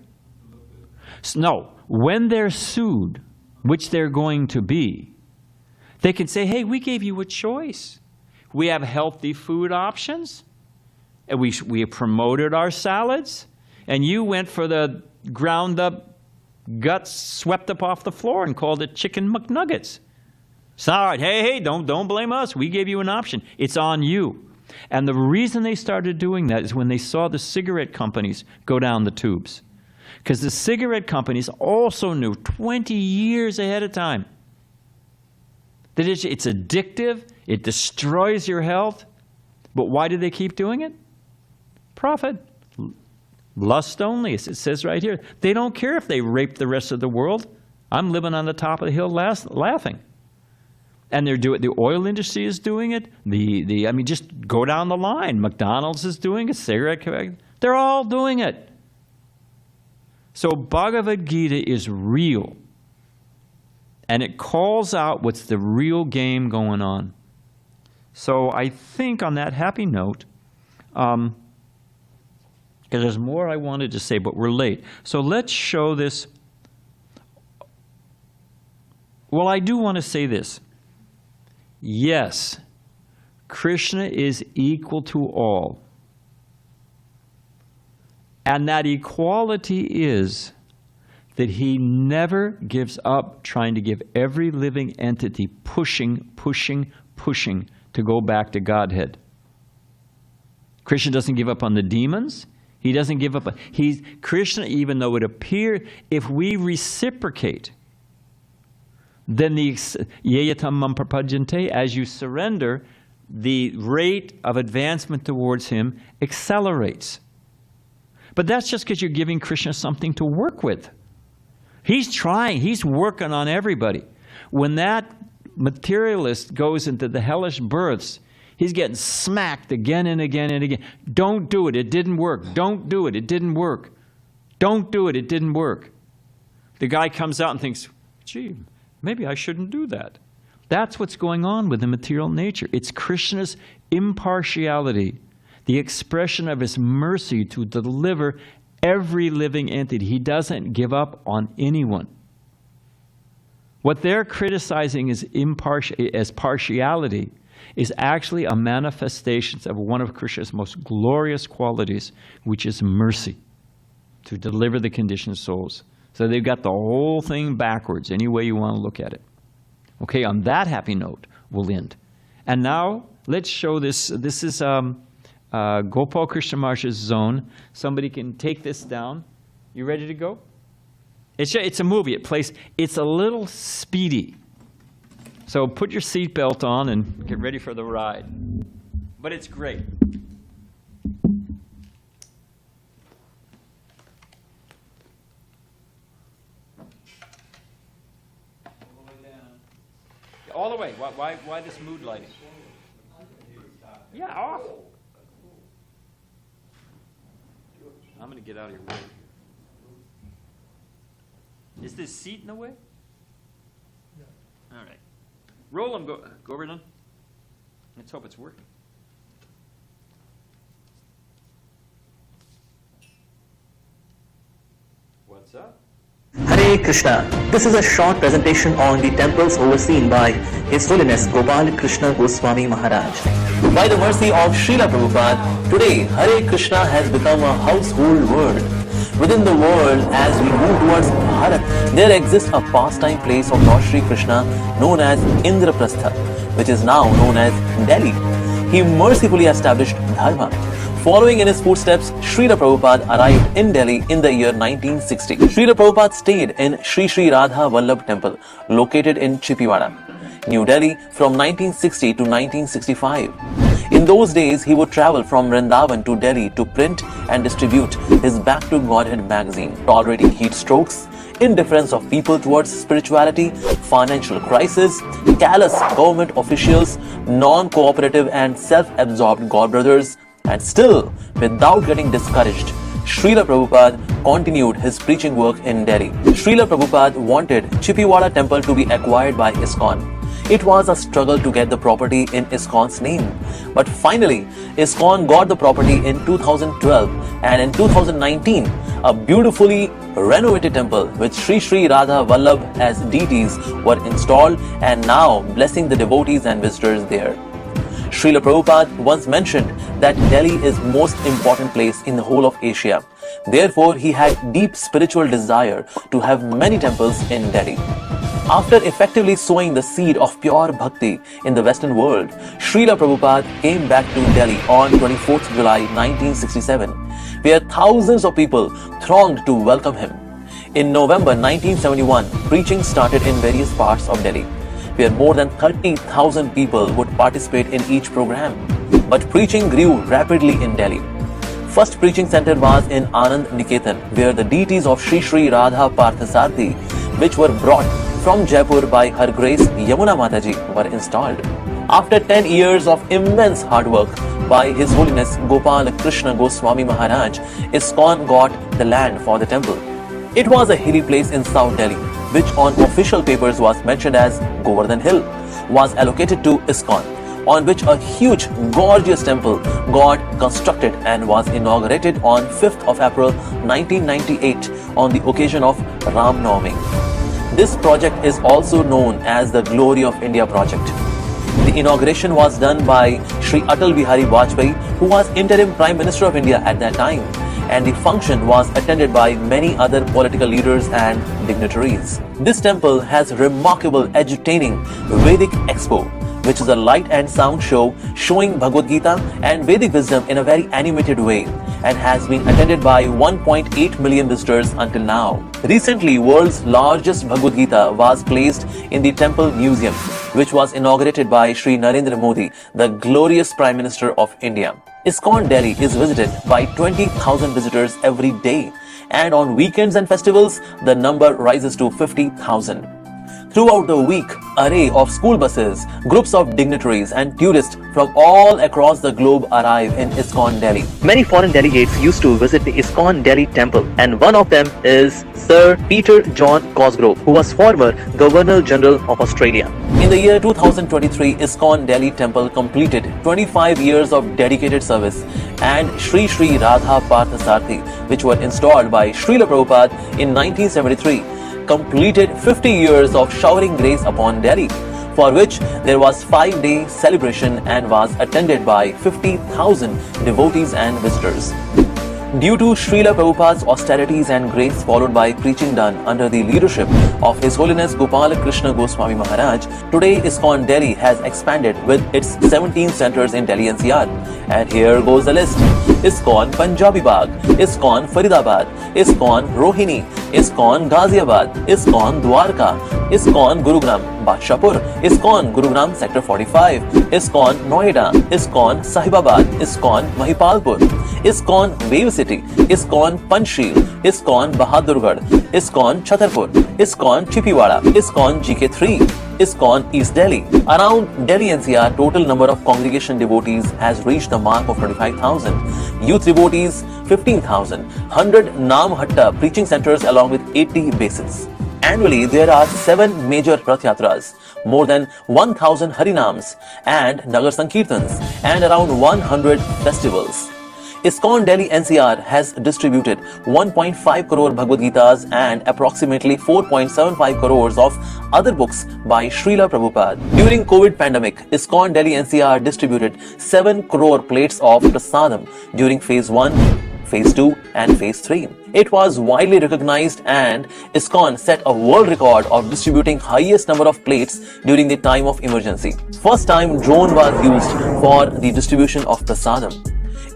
No, when they're sued, which they're going to be, they can say, hey, we gave you a choice. We have healthy food options, and we promoted our salads, and you went for the ground up guts swept up off the floor and called it Chicken McNuggets. Sorry, hey, don't blame us. We gave you an option. It's on you. And the reason they started doing that is when they saw the cigarette companies go down the tubes. Because the cigarette companies also knew 20 years ahead of time that it's addictive, it destroys your health. But why do they keep doing it? Profit. Lust only, as it says right here. They don't care if they rape the rest of the world. I'm living on the top of the hill laughing. And they're doing. The oil industry is doing it. Just go down the line. McDonald's is doing it. Cigarette. They're all doing it. So Bhagavad Gita is real, and it calls out what's the real game going on. So I think on that happy note, because there's more I wanted to say, but we're late. So let's show this. Well, I do want to say this. Yes, Krishna is equal to all. And that equality is that he never gives up trying to give every living entity pushing to go back to Godhead. Krishna doesn't give up on the demons. He doesn't give up. Krishna, even though it appears, if we reciprocate, then the yeyatam mam prapajante, as you surrender, the rate of advancement towards him accelerates. But that's just because you're giving Krishna something to work with. He's trying, he's working on everybody. When that materialist goes into the hellish births, he's getting smacked again and again and again. Don't do it, it didn't work. Don't do it, it didn't work. Don't do it, it didn't work. The guy comes out and thinks, gee, maybe I shouldn't do that. That's what's going on with the material nature. It's Krishna's impartiality, the expression of his mercy to deliver every living entity. He doesn't give up on anyone. What they're criticizing as partiality is actually a manifestation of one of Krishna's most glorious qualities, which is mercy, to deliver the conditioned souls. So they've got the whole thing backwards, any way you want to look at it. Okay, on that happy note, we'll end. And now, let's show this. This is Gopal Krishna Maharaj's zone. Somebody can take this down. You ready to go? It's a movie. It's a little speedy. So put your seatbelt on and get ready for the ride. But it's great. All the way. Why this mood lighting? Yeah, off. I'm going to get out of your way. Is this seat in the way? Yeah. All right. Roll them, Govardhan. Let's hope it's working. What's up? Hare Krishna. This is a short presentation on the temples overseen by His Holiness Gopal Krishna Goswami Maharaj. By the mercy of Srila Prabhupada, today Hare Krishna has become a household word. Within the world, as we move towards Bharat, there exists a pastime place of Lord Shri Krishna known as Indraprastha, which is now known as Delhi. He mercifully established Dharma. Following in his footsteps, Srila Prabhupada arrived in Delhi in the year 1960. Srila Prabhupada stayed in Sri Sri Radha Vallabh Temple, located in Chippiwada, New Delhi from 1960 to 1965. In those days, he would travel from Vrindavan to Delhi to print and distribute his Back to Godhead magazine, tolerating heat strokes, indifference of people towards spirituality, financial crisis, callous government officials, non-cooperative and self-absorbed godbrothers, and still, without getting discouraged, Srila Prabhupada continued his preaching work in Delhi. Srila Prabhupada wanted Chippiwada temple to be acquired by ISKCON. It was a struggle to get the property in ISKCON's name. But finally, ISKCON got the property in 2012, and in 2019, a beautifully renovated temple with Sri Sri Radha Vallabh as deities were installed and now blessing the devotees and visitors there. Srila Prabhupada once mentioned that Delhi is most important place in the whole of Asia. Therefore, he had deep spiritual desire to have many temples in Delhi. After effectively sowing the seed of pure bhakti in the Western world, Srila Prabhupada came back to Delhi on 24th July 1967, where thousands of people thronged to welcome him. In November 1971, preaching started in various parts of Delhi, where more than 30,000 people would participate in each program. But preaching grew rapidly in Delhi. First preaching center was in Anand Niketan, where the deities of Sri Sri Radha Parthasarthi, which were brought from Jaipur by Her Grace Yamuna Mataji, were installed. After 10 years of immense hard work by His Holiness Gopal Krishna Goswami Maharaj, ISKCON got the land for the temple. It was a hilly place in South Delhi, which on official papers was mentioned as Govardhan Hill, was allocated to ISKCON, on which a huge, gorgeous temple got constructed and was inaugurated on 5th of April 1998 on the occasion of Ram Navami. This project is also known as the Glory of India project. The inauguration was done by Shri Atal Bihari Vajpayee, who was interim Prime Minister of India at that time, and the function was attended by many other political leaders and dignitaries. This temple has remarkable edutaining Vedic Expo, which is a light and sound show showing Bhagavad Gita and Vedic wisdom in a very animated way, and has been attended by 1.8 million visitors until now. Recently, world's largest Bhagavad Gita was placed in the Temple Museum, which was inaugurated by Shri Narendra Modi, the glorious Prime Minister of India. ISKCON Delhi is visited by 20,000 visitors every day, and on weekends and festivals, the number rises to 50,000. Throughout the week, array of school buses, groups of dignitaries and tourists from all across the globe arrive in ISKCON Delhi. Many foreign delegates used to visit the ISKCON Delhi temple, and one of them is Sir Peter John Cosgrove, who was former Governor General of Australia. In the year 2023, ISKCON Delhi temple completed 25 years of dedicated service, and Sri Sri Radha Parthasarthi, which were installed by Srila Prabhupada in 1973, completed 50 years of showering grace upon Delhi, for which there was 5-day celebration and was attended by 50,000 devotees and visitors. Due to Srila Prabhupada's austerities and grace followed by preaching done under the leadership of His Holiness Gopala Krishna Goswami Maharaj, today ISKCON Delhi has expanded with its 17 centers in Delhi NCR. And here goes the list. ISKCON Punjabi Bagh, ISKCON Faridabad, ISKCON Rohini, ISKCON Ghaziabad, ISKCON Dwarka, ISKCON Gurugram Badshapur, ISKCON Gurugram Sector 45, ISKCON Noida, ISKCON Sahibabad, ISKCON Mahipalpur, ISKCON Wave City, ISKCON Panchsheel, ISKCON Bahadurgarh, ISKCON Chhatarpur, ISKCON Chipiwada, ISKCON GK3, ISKCON East Delhi. Around Delhi NCR, total number of congregation devotees has reached the mark of 25,000. Youth devotees 15,000. 100 Namhatta preaching centers along with 80 basins. Annually, there are 7 major Rath Yatras, more than 1,000 Harinams and Nagar Sankirtans, and around 100 festivals. ISKCON Delhi NCR has distributed 1.5 crore Bhagavad Gitas and approximately 4.75 crores of other books by Srila Prabhupada. During COVID pandemic, ISKCON Delhi NCR distributed 7 crore plates of prasadam during phase 1, phase 2 and phase 3. It was widely recognized, and ISKCON set a world record of distributing highest number of plates during the time of emergency. First time drone was used for the distribution of prasadam.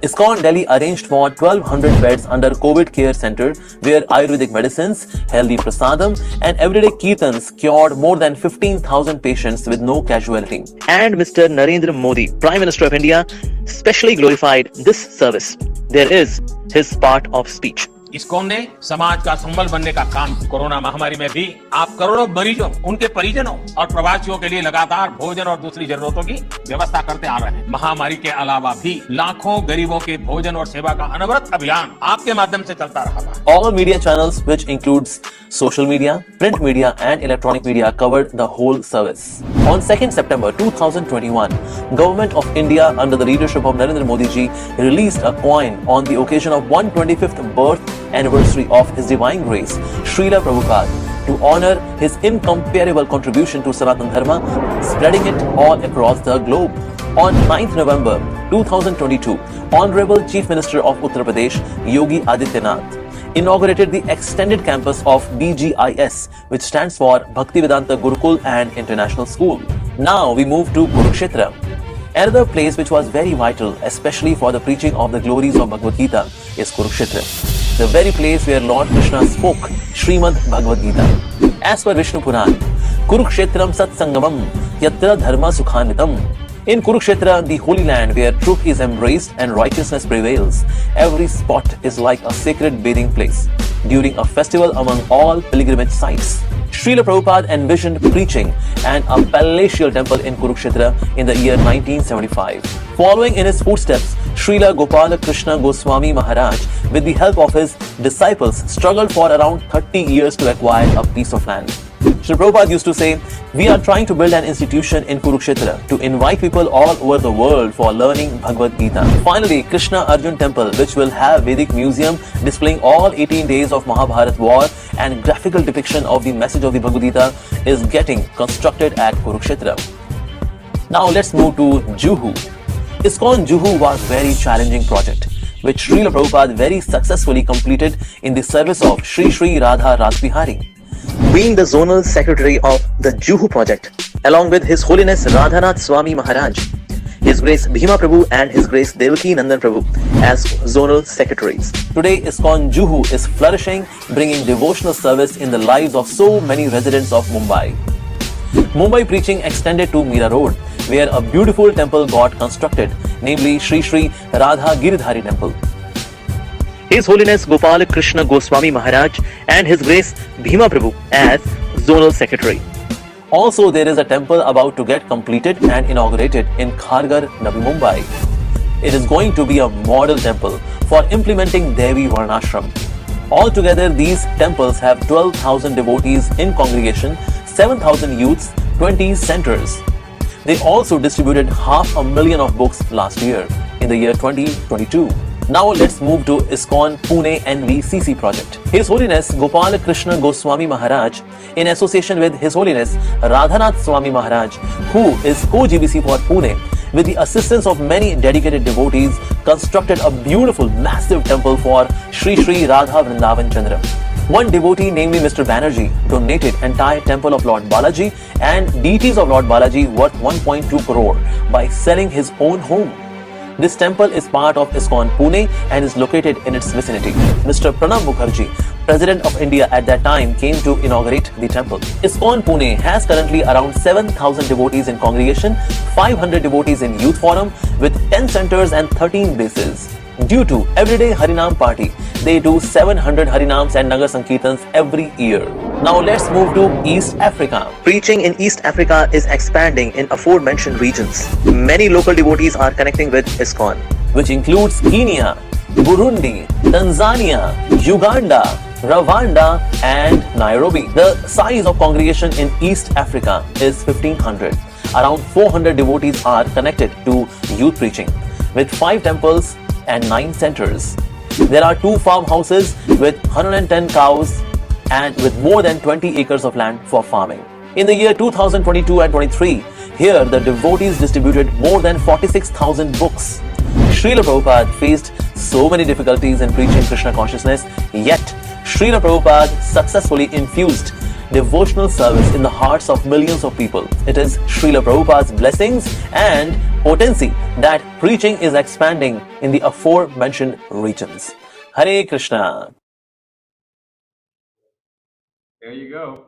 ISKCON Delhi arranged for 1200 beds under COVID care center, where Ayurvedic medicines, healthy prasadam and everyday kirtans cured more than 15,000 patients with no casualty. And Mr. Narendra Modi, Prime Minister of India, specially glorified this service. There is his part of speech. ISKCON ने समाज का संबल बनने का काम, corona महामारी में भी आप करोड़ों मरीजों, उनके परिजनों और प्रवासियों के लिए लगातार भोजन और दूसरी जरूरतों की व्यवस्था करते आ रहे हैं। महामारी के अलावा भी लाखों गरीबों के भोजन और सेवा का अनवरत अभियान आपके माध्यम से चलता रहा है। All media channels, which includes social media, print media and electronic media, covered the whole service. On 2nd September 2021, Government of India under the leadership of Narendra Modi ji released a coin on the occasion of 125th birth anniversary of His Divine Grace, Srila Prabhupada, to honor his incomparable contribution to Sanatana Dharma, spreading it all across the globe. On 9th November 2022, Honorable Chief Minister of Uttar Pradesh, Yogi Adityanath, inaugurated the extended campus of BGIS, which stands for Bhaktivedanta Gurukul and International School. Now we move to Kurukshetra. Another place which was very vital, especially for the preaching of the glories of Bhagavad Gita, is Kurukshetra, the very place where Lord Krishna spoke Srimad Bhagavad Gita. As per Vishnu Puran, Kurukshetram Satsangamam Yatra Dharma Sukhanitam. In Kurukshetra, the holy land where truth is embraced and righteousness prevails, every spot is like a sacred bathing place during a festival among all pilgrimage sites. Srila Prabhupada envisioned preaching and a palatial temple in Kurukshetra in the year 1975. Following in his footsteps, Srila Gopala Krishna Goswami Maharaj, with the help of his disciples, struggled for around 30 years to acquire a piece of land. Srila Prabhupada used to say, "We are trying to build an institution in Kurukshetra to invite people all over the world for learning Bhagavad Gita." Finally, Krishna Arjun Temple, which will have Vedic museum displaying all 18 days of Mahabharat war and graphical depiction of the message of the Bhagavad Gita, is getting constructed at Kurukshetra. Now let's move to Juhu. ISKCON Juhu was a very challenging project, which Srila Prabhupada very successfully completed in the service of Sri Sri Radha Rasbihari. Being the zonal secretary of the Juhu project, along with His Holiness Radhanath Swami Maharaj, His Grace Bhima Prabhu and His Grace Devaki Nandan Prabhu as zonal secretaries. Today, ISKCON Juhu is flourishing, bringing devotional service in the lives of so many residents of Mumbai. Mumbai preaching extended to Mira Road, where a beautiful temple got constructed, namely Sri Sri Radha Giridhari Temple. His Holiness Gopal Krishna Goswami Maharaj and His Grace Bhima Prabhu as Zonal Secretary. Also, there is a temple about to get completed and inaugurated in Kharghar, Navi Mumbai. It is going to be a model temple for implementing Devi Varnashram. Altogether, these temples have 12,000 devotees in congregation, 7,000 youths, 20 centers. They also distributed 500,000 of books last year, in the year 2022. Now let's move to ISKCON Pune NVCC project. His Holiness Gopal Krishna Goswami Maharaj, in association with His Holiness Radhanath Swami Maharaj, who is co-GBC for Pune, with the assistance of many dedicated devotees, constructed a beautiful, massive temple for Sri Sri Radha Vrindavan Chandra. One devotee, namely Mr. Banerjee, donated entire temple of Lord Balaji and deities of Lord Balaji worth 1.2 crore by selling his own home. This temple is part of ISKCON Pune and is located in its vicinity. Mr. Pranab Mukherjee, President of India at that time, came to inaugurate the temple. ISKCON Pune has currently around 7,000 devotees in congregation, 500 devotees in youth forum with 10 centers and 13 bases. Due to everyday Harinam party, they do 700 Harinams and Nagar Sankirtans every year. Now let's move to East Africa. Preaching in East Africa is expanding in aforementioned regions. Many local devotees are connecting with ISKCON, which includes Kenya, Burundi, Tanzania, Uganda, Rwanda and Nairobi. The size of congregation in East Africa is 1,500. Around 400 devotees are connected to youth preaching, with 5 temples and 9 centers. There are 2 farmhouses with 110 cows and with more than 20 acres of land for farming. In the year 2022 and 23, here the devotees distributed more than 46,000 books. Srila Prabhupada faced so many difficulties in preaching Krishna consciousness, yet Srila Prabhupada successfully infused devotional service in the hearts of millions of people. It is Srila Prabhupada's blessings and potency that preaching is expanding in the aforementioned regions. Hare Krishna. There you go.